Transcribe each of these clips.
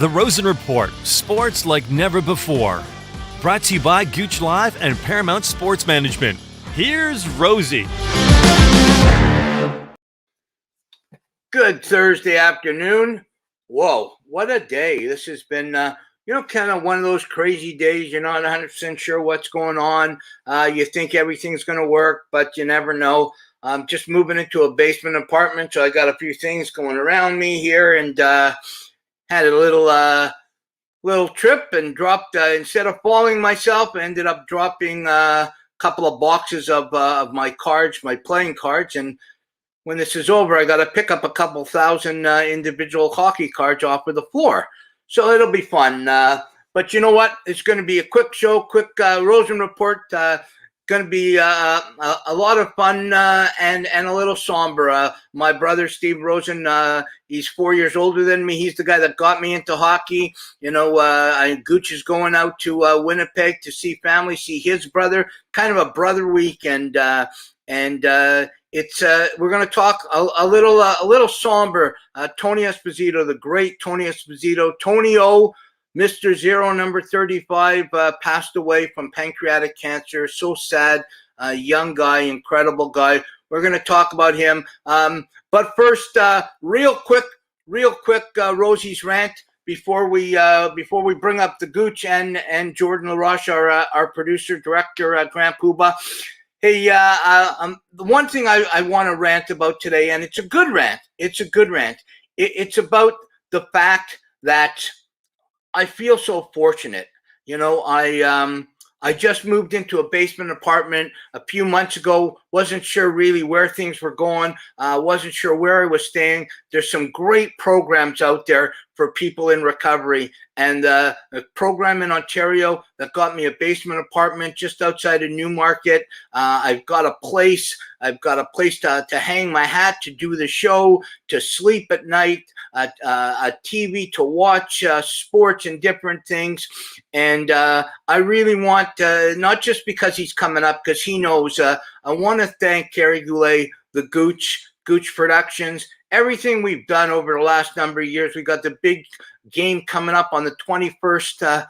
The Rosen Report, sports like never before. Brought to you by Gooch Live and Paramount Sports Management. Here's Rosie. Good Thursday afternoon. Whoa, what a day. This has been, kind of one of those crazy days. You're not 100% sure what's going on. You think everything's going to work, but you never know. I'm just moving into a basement apartment, so I got a few things going around me here, and had a little trip and dropped, instead of falling myself, I ended up dropping a couple of boxes of my cards, my playing cards. And when this is over, I got to pick up a couple thousand individual hockey cards off of the floor. So it'll be fun. But you know what? It's going to be a quick show, quick Rosen Report. Going to be a lot of fun and a little somber. My brother, Steve Rosen, he's 4 years older than me. He's the guy that got me into hockey. Gooch is going out to Winnipeg to see family, see his brother, kind of a brother week. And it's we're going to talk a little somber. Tony Esposito, the great Tony Esposito, Tony O, Mr. Zero, number 35, passed away from pancreatic cancer. So sad. Young guy, incredible guy. We're going to talk about him. But first, real quick, Rosie's rant before we bring up the Gooch and Jordan LaRoche, our producer, director, Grant Puba. Hey, the one thing I want to rant about today, and it's a good rant. It's about the fact that I feel so fortunate. I just moved into a basement apartment a few months ago. Wasn't sure really where things were going. Wasn't sure where I was staying. There's some great programs out there for people in recovery. And a program in Ontario that got me a basement apartment just outside of Newmarket. I've got a place. To hang my hat, to do the show, to sleep at night, a TV to watch sports and different things. And I really want, not just because he's coming up, because he knows, I want to thank Kerry Goulet, the Gooch Productions, everything we've done over the last number of years. We got the big game coming up on the 21st.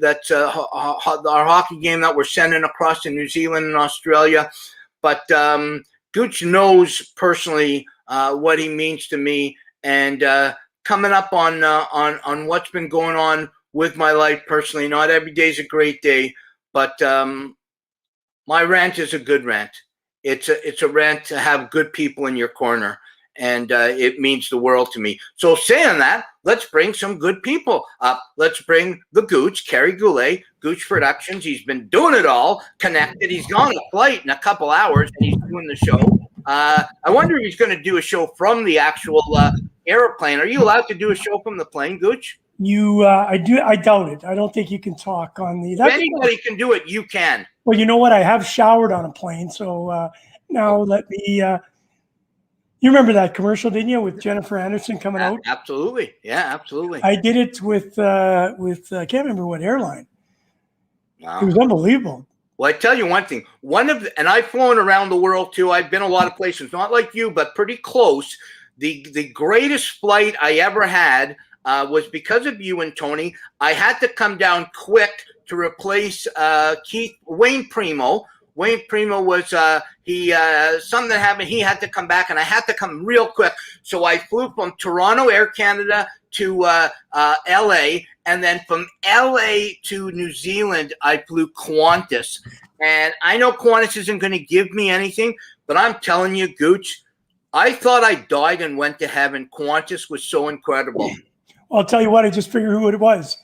That's our hockey game that we're sending across to New Zealand and Australia. But Gooch knows personally what he means to me, and coming up on what's been going on with my life personally. Not every day is a great day, but my rant is a good rant. It's a rant to have good people in your corner, and it means the world to me. So saying that, let's bring some good people up. Let's bring the Gooch, Kerry Goulet, Gooch Productions. He's been doing it all, connected. He's on a flight in a couple hours, and he's doing the show. I wonder if he's going to do a show from the actual airplane. Are you allowed to do a show from the plane, Gooch? I doubt it. I don't think you can talk on the. If anybody can do it, you can. Well, you know what? I have showered on a plane, so now let me. You remember that commercial, didn't you, with Jennifer Anderson coming out? Absolutely, yeah, absolutely. I did it with I can't remember what airline. Wow. It was unbelievable. Well, I tell you one thing. And I've flown around the world too. I've been a lot of places, not like you, but pretty close. The greatest flight I ever had was because of you and Tony. I had to come down quick to replace Wayne Primo. Wayne Primo was something happened. He had to come back, and I had to come real quick. So I flew from Toronto Air Canada to L.A., and then from L.A. to New Zealand, I flew Qantas. And I know Qantas isn't going to give me anything, but I'm telling you, Gooch, I thought I died and went to heaven. Qantas was so incredible. Well, I'll tell you what, I just figured who it was.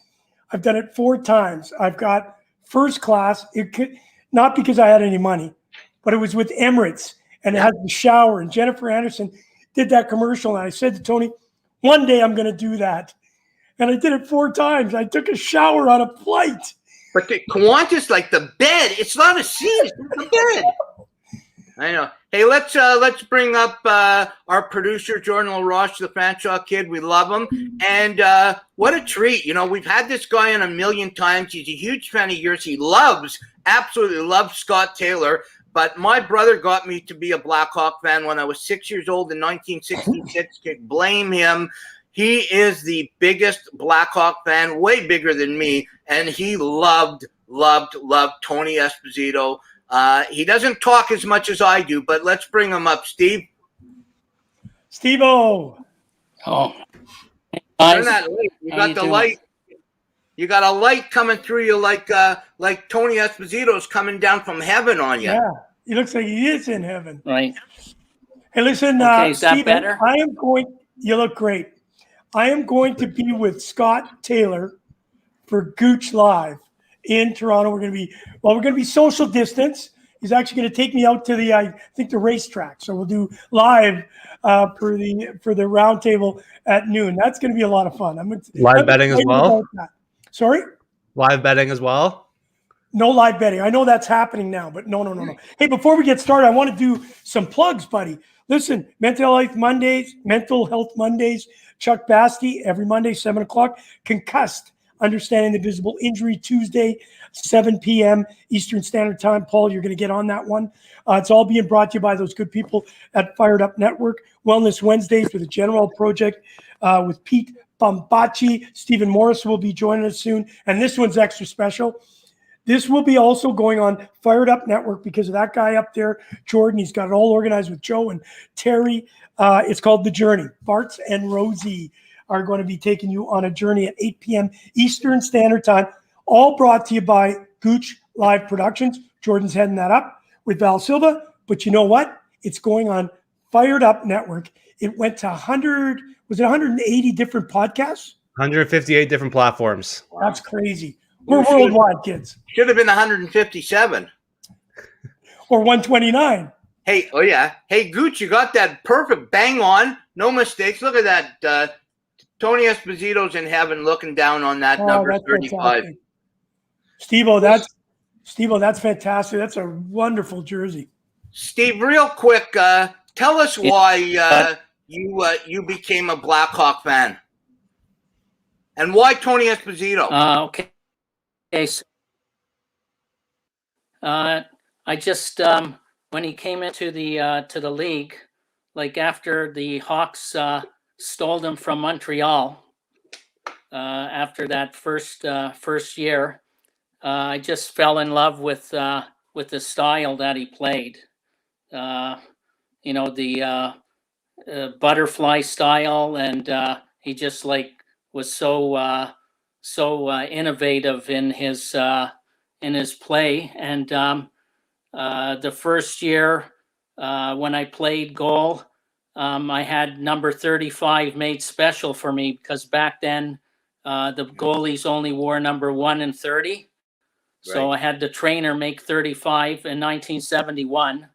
I've done it 4 times. I've got first class. It could not because I had any money, but it was with Emirates, and it had the shower. And Jennifer Anderson did that commercial, and I said to Tony, one day I'm going to do that. And I did it 4 times. I took a shower on a flight. But the Qantas, like the bed, it's not a seat, it's a bed. I know. Hey, let's bring up our producer, Jordan LaRoche, the Fanshawe kid. We love him. And what a treat. We've had this guy on a million times. He's a huge fan of yours. He absolutely loves Scott Taylor. But my brother got me to be a Blackhawk fan when I was 6 years old in 1966. Blame him. He is the biggest Blackhawk fan, way bigger than me, and he loved Tony Esposito. He doesn't talk as much as I do, but let's bring him up. Steve? Steve-O. Oh, Turn that light. You got the light. You got a light coming through you like Tony Esposito's coming down from heaven on you. Yeah, he looks like he is in heaven. right. Hey, listen, Okay, is that Steven, better? you look great. I am going to be with Scott Taylor for Gooch Live in Toronto. We're going to be social distance. He's actually going to take me out to the racetrack. So we'll do live for the round table at noon. That's going to be a lot of fun. I'm betting as well. Sorry? Live betting as well. No live betting. I know that's happening now, but no. Hey, before we get started, I want to do some plugs, buddy. Listen, Mental Health Mondays, Chuck Basti, every Monday, 7 o'clock. Concussed, Understanding the Visible Injury, Tuesday, 7 p.m. Eastern Standard Time. Paul, you're going to get on that one. It's all being brought to you by those good people at Fired Up Network. Wellness Wednesdays with the General Project with Pete Bambacci. Stephen Morris will be joining us soon. And this one's extra special. This will be also going on Fired Up Network because of that guy up there, Jordan. He's got it all organized with Joe and Terry. It's called The Journey. Bartz and Rosie are going to be taking you on a journey at 8 p.m. Eastern Standard Time, all brought to you by Gooch Live Productions. Jordan's heading that up with Val Silva. But you know what? It's going on Fired Up Network. It went to 180 different podcasts? 158 different platforms. Wow. That's crazy. We're worldwide, kids. Should have been 157. Or 129. Hey, oh yeah. Hey, Gooch, you got that perfect bang on. No mistakes. Look at that. Tony Esposito's in heaven looking down on that number 35. Steve-O, that's fantastic. That's a wonderful jersey. Steve, real quick, tell us why you became a Blackhawk fan. And why Tony Esposito? Okay. So, I just when he came into the league, like after the Hawks stole him from Montreal, after that first year, I just fell in love with the style that he played. The butterfly style, and he just was so innovative in his play. And the first year when I played goal, I had number 35 made special for me because back then the goalies only wore number 1 and 30. Right. So I had the trainer make 35 in 1971.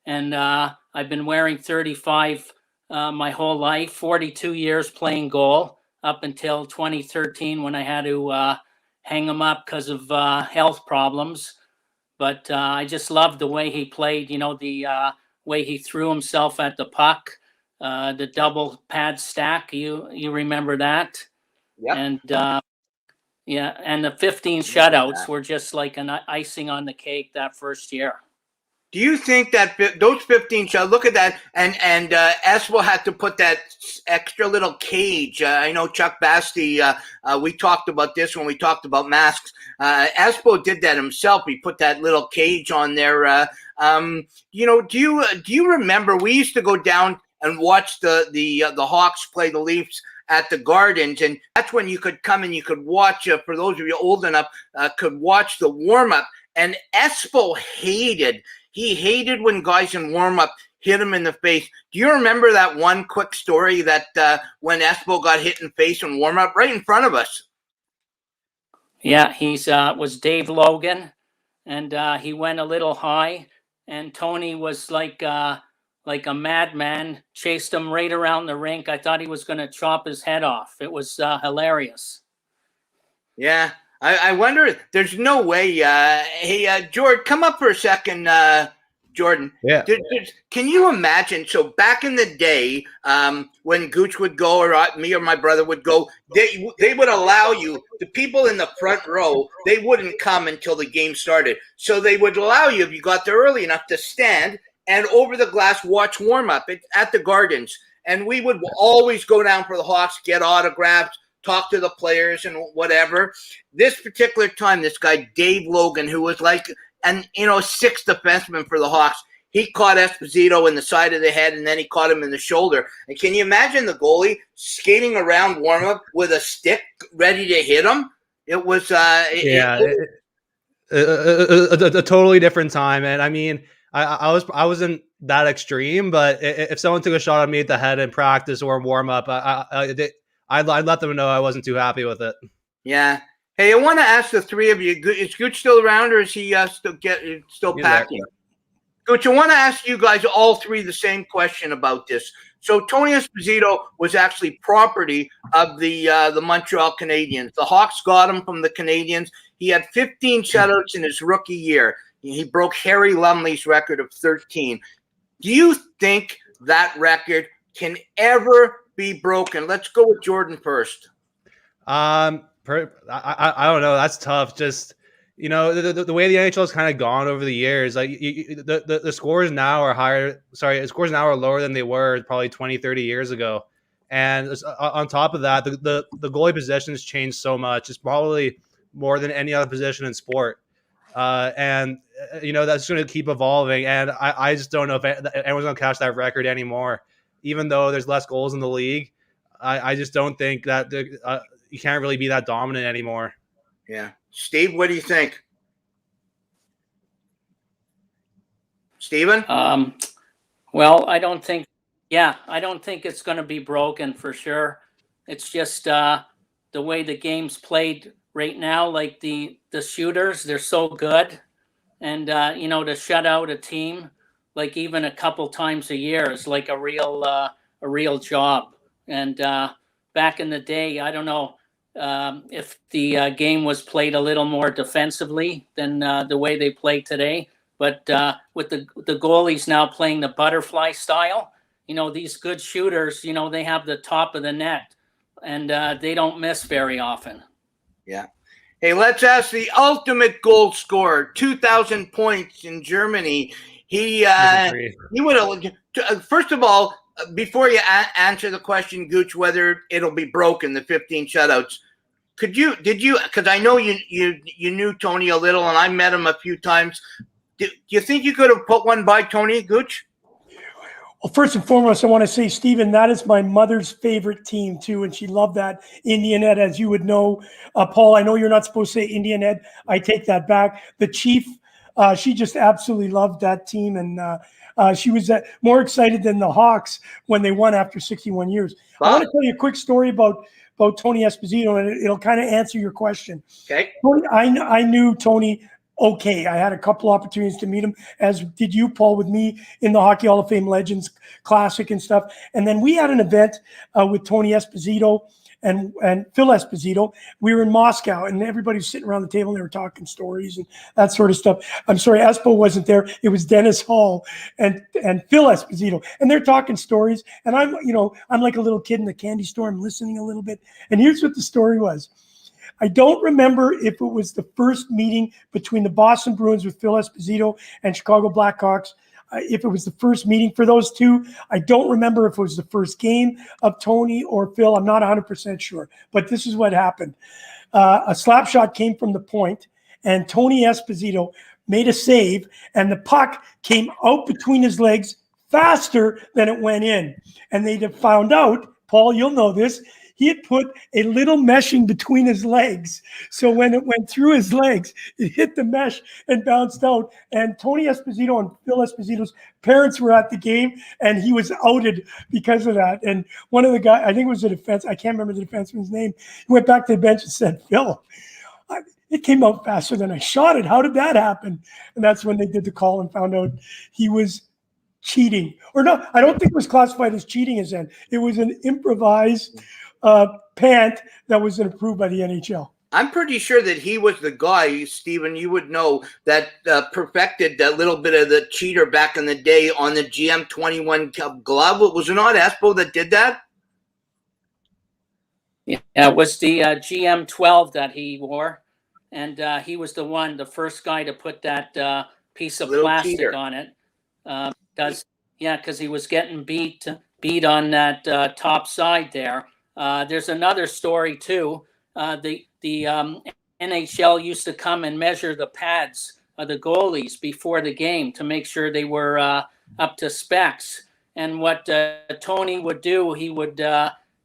And I've been wearing 35 my whole life, 42 years playing goal, up until 2013 when I had to hang him up because of health problems. But I just loved the way he played, the way he threw himself at the puck, the double pad stack. You remember that? Yeah. And and the 15 shutouts were just like an icing on the cake that first year. Do you think that those 15 shots, look at that, and Espo had to put that extra little cage. I know Chuck Basti, we talked about this when we talked about masks. Espo did that himself. He put that little cage on there. Do you remember we used to go down and watch the Hawks play the Leafs at the Gardens, and that's when you could come and you could watch, for those of you old enough, could watch the warm-up. And Espo hated when guys in warm-up hit him in the face. Do you remember that one quick story that when Espo got hit in the face in warm-up right in front of us? Yeah, he's was Dave Logan, and he went a little high, and Tony was like a madman, chased him right around the rink. I thought he was going to chop his head off. It was hilarious. Yeah. I wonder, there's no way. Hey, Jordan, come up for a second, Jordan. Yeah. Can you imagine? So back in the day, when Gooch would go, or me or my brother would go, they would allow you, the people in the front row, they wouldn't come until the game started. So they would allow you, if you got there early enough, to stand and over the glass watch warm-up at the Gardens. and we would always go down for the Hawks, get autographs, talk to the players and whatever. This particular time, this guy, Dave Logan, who was like sixth defenseman for the Hawks, he caught Esposito in the side of the head, and then he caught him in the shoulder. And can you imagine the goalie skating around warm-up with a stick ready to hit him? It was a totally different time. And I mean, I wasn't that extreme, but if someone took a shot at me at the head in practice or warm-up, I'd let them know I wasn't too happy with it. Yeah. Hey, I want to ask the three of you, is Gooch still around, or is he still packing? Gooch, I want to ask you guys all three the same question about this. So Tony Esposito was actually property of the Montreal Canadiens. The Hawks got him from the Canadiens. He had 15 shutouts in his rookie year. He broke Harry Lumley's record of 13. Do you think that record can ever be broken? Let's go with Jordan first. I don't know. That's tough. Just the way the NHL has kind of gone over the years, like the scores now are higher. Sorry, the scores now are lower than they were probably 20, 30 years ago. And on top of that, the goalie position has changed so much. It's probably more than any other position in sport. And that's going to keep evolving. And I just don't know if anyone's going to catch that record anymore. Even though there's less goals in the league, I just don't think that you can't really be that dominant anymore. Yeah. Steve, what do you think? Steven? Well, I don't think it's going to be broken for sure. It's just the way the game's played right now, like the shooters, they're so good. And, to shut out a team, like even a couple times a year is like a real job. And back in the day, I don't know if the game was played a little more defensively than the way they play today. But with the goalies now playing the butterfly style, these good shooters, they have the top of the net, and they don't miss very often. Yeah. Hey, let's ask the ultimate goal scorer, 2,000 points in Germany. He would have. First of all, before you answer the question, Gooch, whether it'll be broken, the 15 shutouts, did you? Because I know you knew Tony a little, and I met him a few times. Do you think you could have put one by Tony, Gooch? Well, first and foremost, I want to say, Stephen, that is my mother's favorite team too, and she loved that Indian Ed, as you would know. Paul, I know you're not supposed to say Indian Ed. I take that back. The Chief, she just absolutely loved that team, and she was more excited than the Hawks when they won after 61 years. Wow. I want to tell you a quick story about Tony Esposito, and it'll kind of answer your question. Okay. I knew Tony. Okay, I had a couple opportunities to meet him, as did you, Paul, with me in the Hockey Hall of Fame Legends Classic and stuff. And then we had an event with Tony Esposito and Phil Esposito. We were in Moscow, and everybody was sitting around the table, and they were talking stories and that sort of stuff. I'm sorry, Espo wasn't there. It was Dennis Hall and Phil Esposito, and they're talking stories. And I'm like a little kid in the candy store. I'm listening a little bit. And here's what the story was. I don't remember if it was the first meeting between the Boston Bruins with Phil Esposito and Chicago Blackhawks. If it was the first meeting for those two, I don't remember if it was the first game of Tony or Phil. I'm not 100% sure, but this is what happened. A slap shot came from the point, and Tony Esposito made a save, and the puck came out between his legs faster than it went in. And they found out, Paul, you'll know this, he had put a little meshing between his legs. So when it went through his legs, it hit the mesh and bounced out. And Tony Esposito and Phil Esposito's parents were at the game, and he was outed because of that. And one of the guys, I think it was the defense, I can't remember the defenseman's name, he went back to the bench and said, Phil, it came out faster than I shot it. How did that happen? And that's when they did the call and found out he was cheating. Or no, I don't think it was classified as cheating as then. It was an improvised pant that was approved by the NHL. I'm pretty sure that he was the guy, Stephen, you would know, that perfected that little bit of the cheater back in the day on the GM21 glove. Was it not Espo that did that? Yeah, it was the GM12 that he wore. And he was the first guy to put that piece of plastic on it. Because he was getting beat beat on that top side there. There's another story too. The NHL used to come and measure the pads of the goalies before the game to make sure they were up to specs. And what Tony would do, he would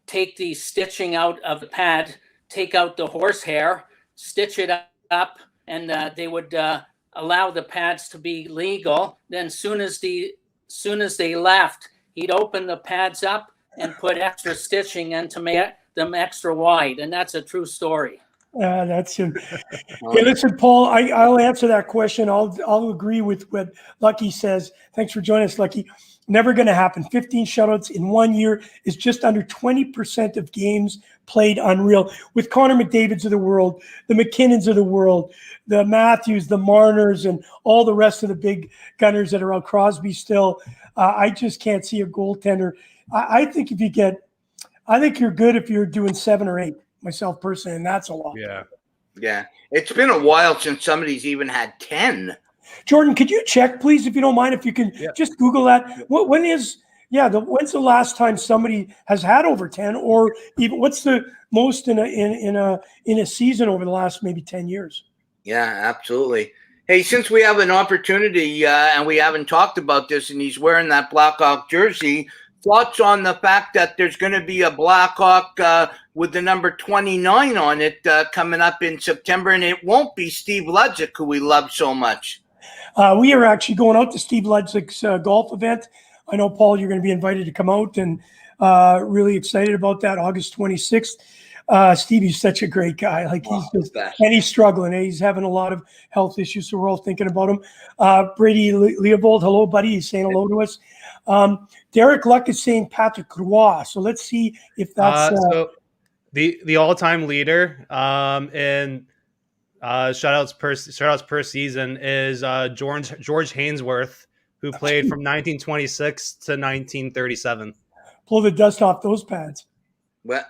take the stitching out of the pad, take out the horsehair, stitch it up, and they would allow the pads to be legal. Then soon as they left, he'd open the pads up and put extra stitching in to make them extra wide. And that's a true story. That's him. Hey, listen, Paul, I'll answer that question. I'll agree with what Lucky says. Thanks for joining us, Lucky. Never going to happen. 15 shutouts in 1 year is just under 20% of games played. Unreal. With Connor McDavids of the world, the McKinnons of the world, the Matthews, the Marners, and all the rest of the big gunners that are on Crosby still, I just can't see a goaltender. I think you're good if you're doing 7 or 8, myself personally, and that's a lot. Yeah. It's been a while since somebody's even had 10. Jordan, could you check, please, if you don't mind, if you can just Google that? When's the last time somebody has had over 10, or even what's the most in a season over the last maybe 10 years? Yeah, absolutely. Hey, since we have an opportunity and we haven't talked about this, and he's wearing that Blackhawk jersey, thoughts on the fact that there's going to be a Blackhawk with the number 29 on it coming up in September, and it won't be Steve Ludzik, who we love so much. We are actually going out to Steve Ludzik's golf event. I know, Paul, you're going to be invited to come out, and really excited about that, August 26th. Stevie's such a great guy. Like and he's struggling. He's having a lot of health issues, so we're all thinking about him. Brady Leopold, hello, buddy. He's saying hello to us. Derek Luck is saying Patrick Roy. So let's see if that's so the all-time leader in shutouts per season is George Hainsworth, who played from 1926 to 1937. Pull the dust off those pads. Well,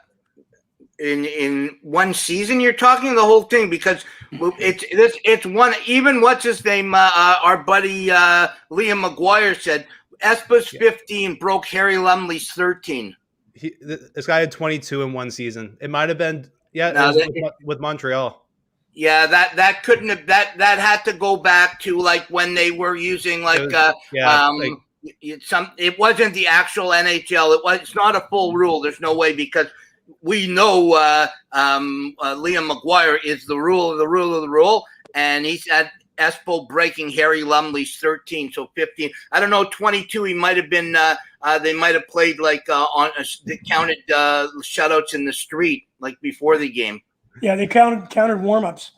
in one season, you're talking the whole thing, because it's one. Even what's his name, our buddy Liam McGuire said, Esposito's 15 broke Harry Lumley's 13. This guy had 22 in one season. It might have been with Montreal. Yeah, that couldn't have that had to go back to like when they were using it wasn't the actual NHL. It's not a full rule. There's no way, because we know Liam McGuire is the rule of the rule of the rule, and he's at Espo breaking Harry Lumley's 13, so 15. I don't know, 22. He might have been. They might have played they counted shutouts in the street like before the game. Yeah, they counted warm-ups.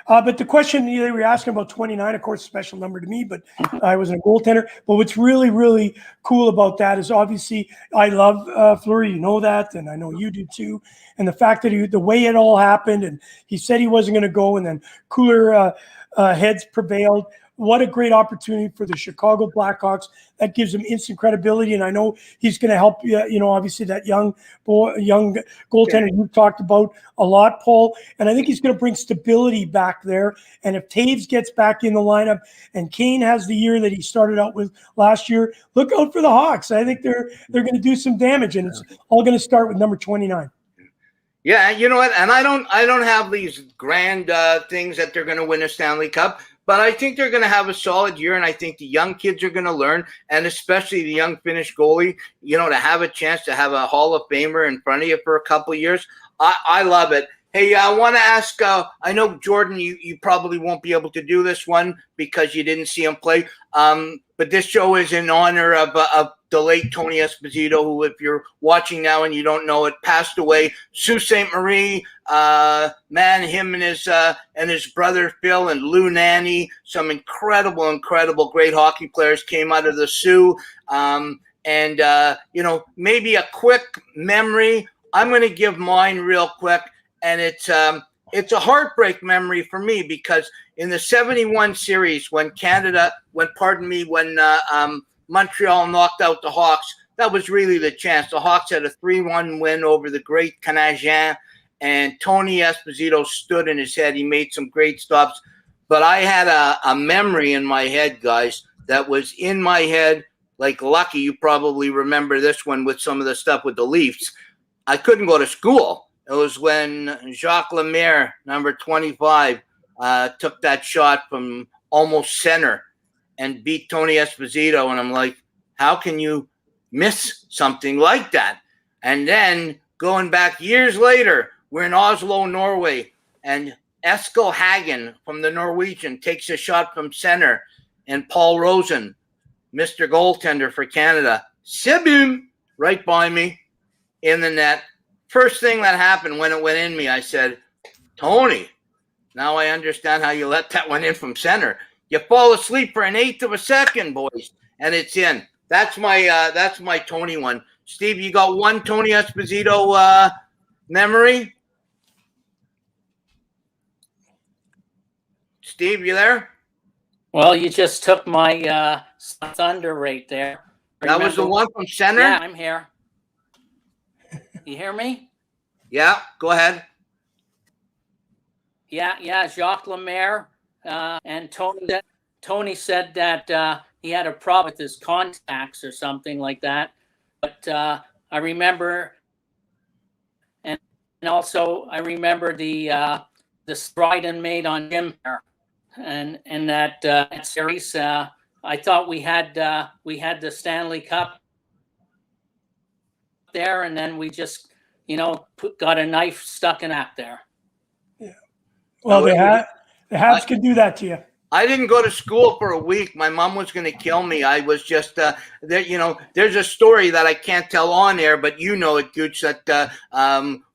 But the question they were asking about 29, of course, a special number to me, but I wasn't a goaltender. But what's really, really cool about that is, obviously I love Fleury, you know that, and I know you do too. And the fact that the way it all happened, and he said he wasn't going to go, and then cooler heads prevailed. What a great opportunity for the Chicago Blackhawks. That gives him instant credibility, and I know he's going to help. Obviously that young goaltender you've talked about a lot, Paul. And I think he's going to bring stability back there. And if Taves gets back in the lineup, and Kane has the year that he started out with last year, look out for the Hawks. I think they're going to do some damage, and it's all going to start with number 29. Yeah, you know what? And I don't have these grand things that they're going to win a Stanley Cup. But I think they're going to have a solid year, and I think the young kids are going to learn, and especially the young Finnish goalie, to have a chance to have a Hall of Famer in front of you for a couple of years. I love it. Hey, I want to ask, I know, Jordan, you probably won't be able to do this one because you didn't see him play, but this show is in honor of the late Tony Esposito, who, if you're watching now and you don't know it, passed away. Sault Ste. Marie, him and his brother Phil and Lou Nanny, some incredible great hockey players came out of the Sioux. Maybe a quick memory. I'm going to give mine real quick, and it's a heartbreak memory for me, because in the 71 series when Montreal knocked out the Hawks, that was really the chance. The Hawks had a 3-1 win over the great Canadiens, and Tony Esposito stood in his head. He made some great stops. But I had a memory in my head, guys, that was in my head like Lucky, you probably remember this one with some of the stuff with the Leafs. I couldn't go to school. It was when Jacques Lemaire, number 25, took that shot from almost center and beat Tony Esposito. And I'm like, how can you miss something like that? And then going back years later, we're in Oslo, Norway, and Eskil Hagen from the Norwegian takes a shot from center, and Paul Rosen, Mr. Goaltender for Canada, Sibim, right by me in the net. First thing that happened when it went in me, I said, Tony, now I understand how you let that one in from center. You fall asleep for an eighth of a second, boys, and it's in. That's my Tony one. Steve, you got one Tony Esposito memory? Steve, you there? Well, you just took my thunder right there. That was the one from center? Yeah, I'm here. You hear me? Yeah, go ahead. Yeah, Jacques Lemaire and Tony said that he had a problem with his contacts or something like that. But I remember, and also I remember the Stryden made on Jim and that series. I thought we had the Stanley Cup there, and then we just got a knife stuck in that there. Yeah. Well, the Habs can do that to you. I didn't go to school for a week. My mom was going to kill me. I was just there. There's a story that I can't tell on air, but you know it, Gooch. That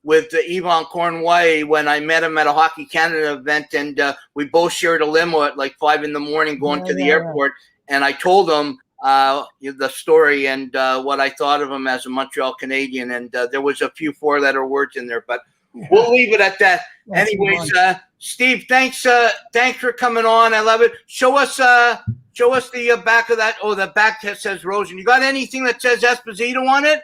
with Yvon Cornway, when I met him at a Hockey Canada event, and we both shared a limo at like 5 a.m. going to the airport, and I told him the story and what I thought of him as a Montreal Canadian, and there was a few 4-letter words in there, but we'll leave it at that. Anyways, Steve, thanks for coming on. I love it. Show us the back of that. Oh, the back that says Rosen. You got anything that says Esposito on it?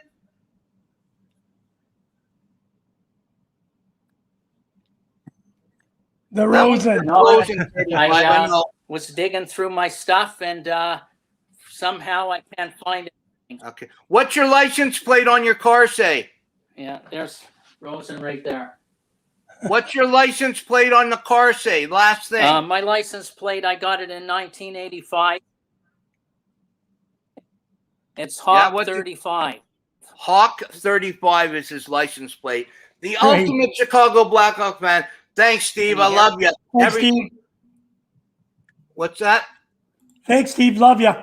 The Rosen. I was digging through my stuff, and somehow I can't find it. Okay. What's your license plate on your car say? Yeah, there's Rosen right there. What's your license plate on the car say? Last thing. My license plate, I got it in 1985. It's Hawk 35. Hawk 35 is his license plate. The ultimate Chicago Blackhawks fan. Thanks, Steve. I love you. Thanks, Steve. What's that? Thanks, Steve. Love you.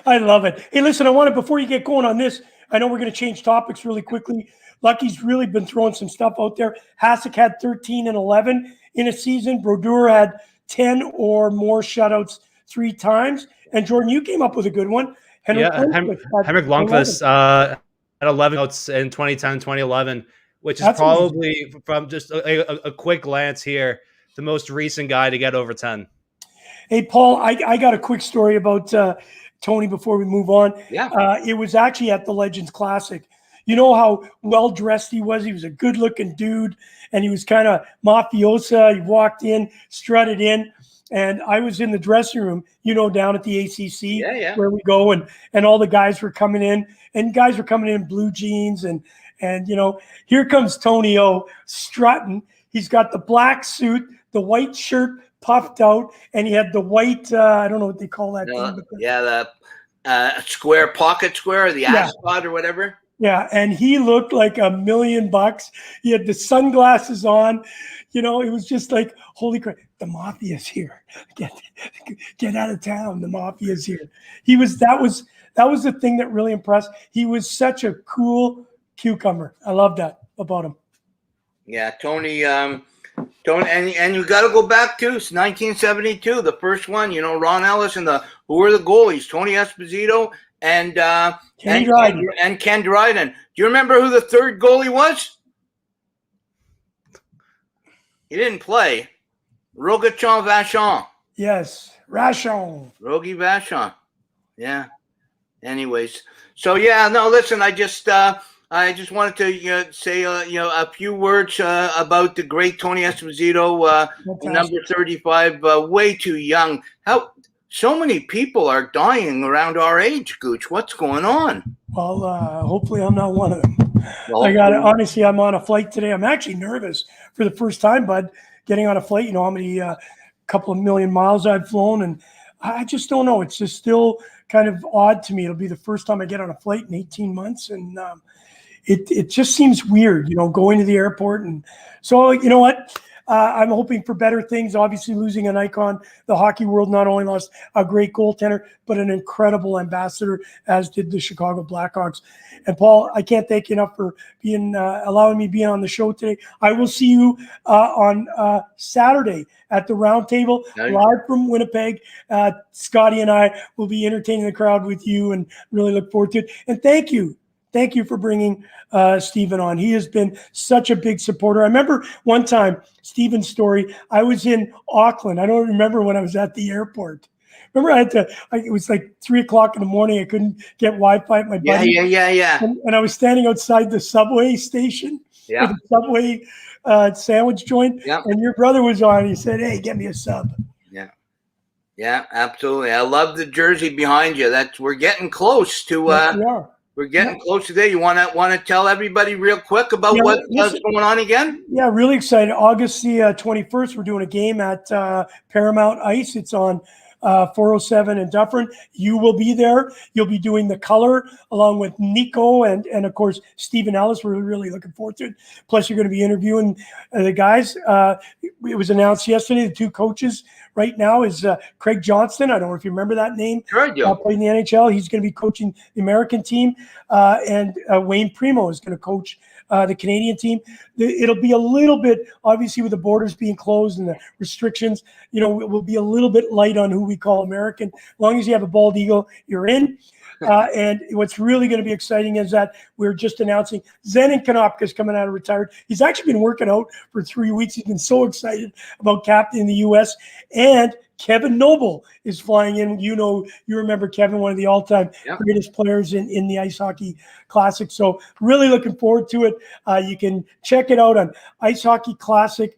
I love it. Hey, listen, before you get going on this, I know we're going to change topics really quickly. Lucky's really been throwing some stuff out there. Hasek had 13 and 11 in a season. Brodeur had 10 or more shutouts 3 times. And Jordan, you came up with a good one. Henrik Lundqvist had 11 outs in 2010, 2011, which is probably amazing. From just a quick glance here, the most recent guy to get over 10. Hey, Paul, I got a quick story about Tony before we move on. Yeah. It was actually at the Legends Classic. You know how well-dressed he was? He was a good-looking dude, and he was kind of mafiosa. He walked in, strutted in, and I was in the dressing room, down at the ACC where we go, and all the guys were coming in, and guys were coming in blue jeans, and here comes Tony O strutting. He's got the black suit, the white shirt puffed out, and he had the white, I don't know what they call that thing. The square, pocket square, or the ascot or whatever. Yeah, and he looked like $1 million. He had the sunglasses on. It was just like, holy crap, the mafia's here. Get out of town. The mafia's here. That was the thing that really impressed. He was such a cool cucumber. I love that about him. Yeah, Tony, and you got to go back to 1972, the first one. Ron Ellis and who were the goalies? Tony Esposito and Ken Dryden. Do you remember who the third goalie was? He didn't play. Rogatchon Vachon. Yes, Rachon. Rogie Vachon. Yeah. Anyways, so listen, I just wanted to say a few words about the great Tony Esposito, number 35, way too young. So many people are dying around our age, Gooch. What's going on? Well, hopefully I'm not one of them. Well, I got honestly, I'm on a flight today. I'm actually nervous for the first time, bud, getting on a flight. You know how many couple of million miles I've flown, and I just don't know. It's just still kind of odd to me. It'll be the first time I get on a flight in 18 months, and it just seems weird, going to the airport. And so, you know what? I'm hoping for better things. Obviously, losing an icon, the hockey world not only lost a great goaltender, but an incredible ambassador, as did the Chicago Blackhawks. And Paul, I can't thank you enough for being allowing me being on the show today. I will see you on Saturday at the Round Table, live from Winnipeg. Scotty and I will be entertaining the crowd with you, and really look forward to it. And thank you. Thank you for bringing Stephen on. He has been such a big supporter. I remember one time, Stephen's story, I was in Auckland. I don't remember when I was at the airport. Remember, it was like 3:00 in the morning. I couldn't get Wi-Fi at my buddy. Yeah. And I was standing outside the subway station, Yeah. the subway sandwich joint. Yeah. And your brother was on. He said, "Hey, get me a sub." Yeah, absolutely. I love the jersey behind you. We're getting close to. Yes, we are. We're getting close today. You want to tell everybody real quick about what's going on again? Yeah, really excited. August the 21st, we're doing a game at Paramount Ice. It's on 407 in Dufferin. You will be there. You'll be doing the color along with Nico and of course, Stephen Ellis. We're really looking forward to it. Plus, you're going to be interviewing the guys. It was announced yesterday, the two coaches right now is Craig Johnston. I don't know if you remember that name. Sure, yeah. Played in the NHL. He's going to be coaching the American team. And Wayne Primo is going to coach the Canadian team. It'll be a little bit, obviously, with the borders being closed and the restrictions, it will be a little bit light on who we call American. As long as you have a bald eagle, you're in. And what's really going to be exciting is that we're just announcing Zenon Konopka is coming out of retired. He's actually been working out for 3 weeks. He's been so excited about captaining the U.S. And Kevin Noble is flying in. You remember Kevin, one of the all-time greatest players in the Ice Hockey Classic. So really looking forward to it. You can check it out on icehockeyclassic.com.au.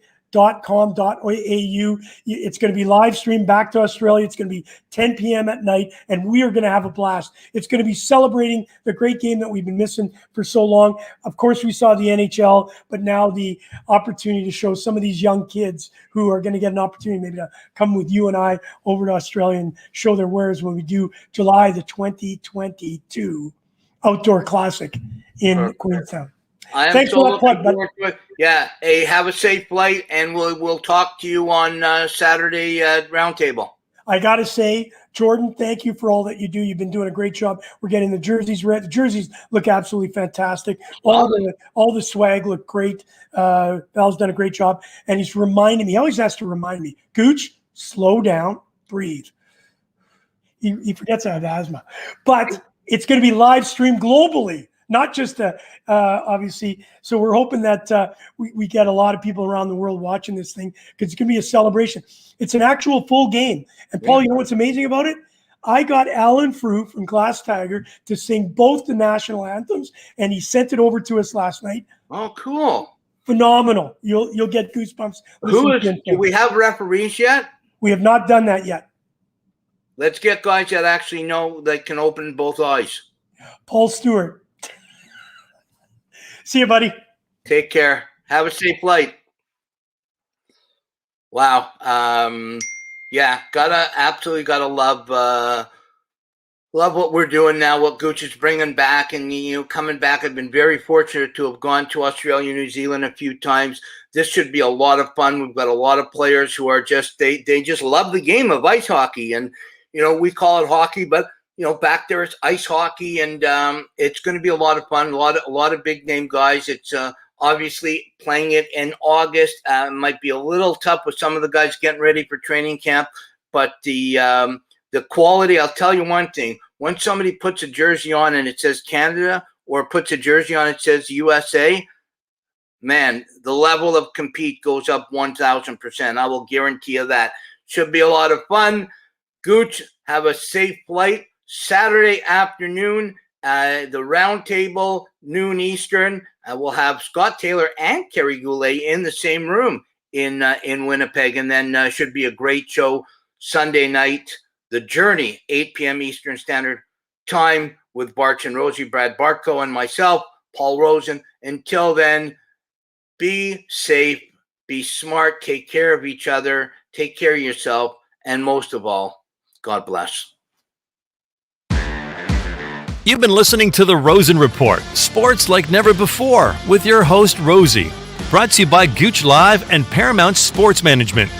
It's going to be live streamed back to Australia. It's going to be 10 p.m. at night, and we are going to have a blast. It's going to be celebrating the great game that we've been missing for so long. Of course, we saw the NHL, but now the opportunity to show some of these young kids who are going to get an opportunity maybe to come with you and I over to Australia and show their wares when we do July the 2022 Outdoor Classic in Queenstown. Thanks for that plug, bud. Yeah, have a safe flight, and we'll talk to you on Saturday at Roundtable. I got to say, Jordan, thank you for all that you do. You've been doing a great job. We're getting the jerseys red. The jerseys look absolutely fantastic. All the swag look great. Val's done a great job, and he's reminding me. He always has to remind me, Gooch, slow down, breathe. He forgets I have asthma, but it's going to be live streamed globally. Not just obviously. So we're hoping that we get a lot of people around the world watching this thing, because it's going to be a celebration. It's an actual full game. And Paul, you know what's amazing about it? I got Alan Frew from Glass Tiger to sing both the national anthems, and he sent it over to us last night. Oh, cool. Phenomenal. You'll get goosebumps. Do we have referees yet? We have not done that yet. Let's get guys that actually know that can open both eyes. Paul Stewart. See you, buddy. Take care. Have a safe flight. Wow. Absolutely gotta love what we're doing now, what Gooch is bringing back, and coming back. I've been very fortunate to have gone to Australia, New Zealand a few times. This should be a lot of fun. We've got a lot of players who are they just love the game of ice hockey, and we call it hockey, but back there it's ice hockey, and it's going to be a lot of fun. A lot of big name guys. It's obviously playing it in August. Might be a little tough with some of the guys getting ready for training camp, but the quality. I'll tell you one thing: when somebody puts a jersey on and it says Canada, or puts a jersey on it says USA, man, the level of compete goes up 1,000%. I will guarantee you that. Should be a lot of fun. Gooch, have a safe flight. Saturday afternoon, the round table, noon Eastern. We'll have Scott Taylor and Kerry Goulet in the same room in Winnipeg, and then should be a great show Sunday night. The Journey, 8 p.m. Eastern Standard Time with Barch and Rosie, Brad Bartko, and myself, Paul Rosen. Until then, be safe, be smart, take care of each other, take care of yourself, and most of all, God bless. You've been listening to the Rosen Report, sports like never before, with your host, Rosie. Brought to you by Gooch Live and Paramount Sports Management.